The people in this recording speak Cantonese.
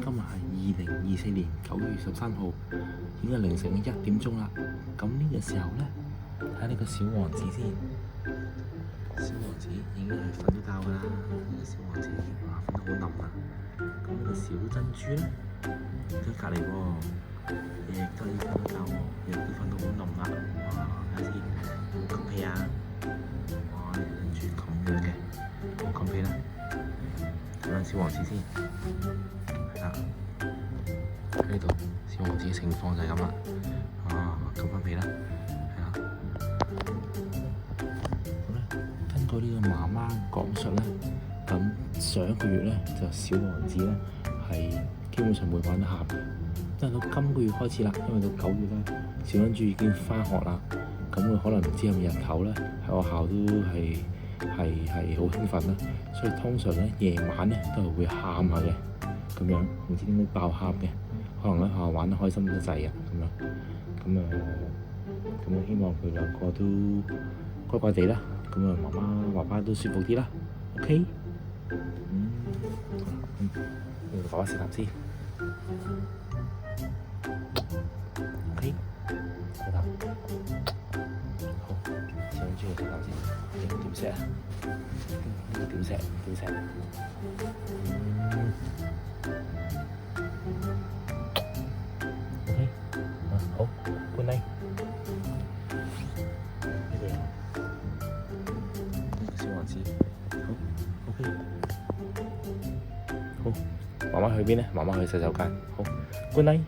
今日係2024年9月13號，已經係凌晨嘅1點鐘啦。咁呢個時候呢，睇下呢個小王子先。小王子已經係瞓咗覺㗎啦。呢個小王子哇，瞓得好冧啊。咁呢個小珍珠呢，喺隔離喎，亦都瞓咗覺喎，亦都瞓到好冧啦。哇，睇下先，有冇冚被啊？哇，跟住咁樣嘅，冇冚被啦。睇下小王子先，係啦，呢度小王子嘅情況就係咁啦。啊，冚翻被啦，係啦。好咧，根據呢個媽媽講述咧，咁上一個月咧就小王子咧係基本上每晚都喊嘅，但係到今個月開始啦，因為到9月咧，小珍珠已經返學啦，咁佢可能唔知係咪日頭咧喺學校都係好興奮啦，所以通常咧夜晚咧都係會喊下嘅，咁樣唔知點解爆喊嘅，可能喺學校玩得開心得滯啊，咁希望佢兩個都乖乖地啦，咁啊媽媽爸爸都舒服啲啦 ，OK？爸爸食啖先 ，OK？ 食啖，好，小珍珠嚟食啖先，呢個點食啊？呢個點食？OK，好，good night。呢個小王子，好 OK。好，媽媽去邊呢？媽媽去洗手間。好，good night。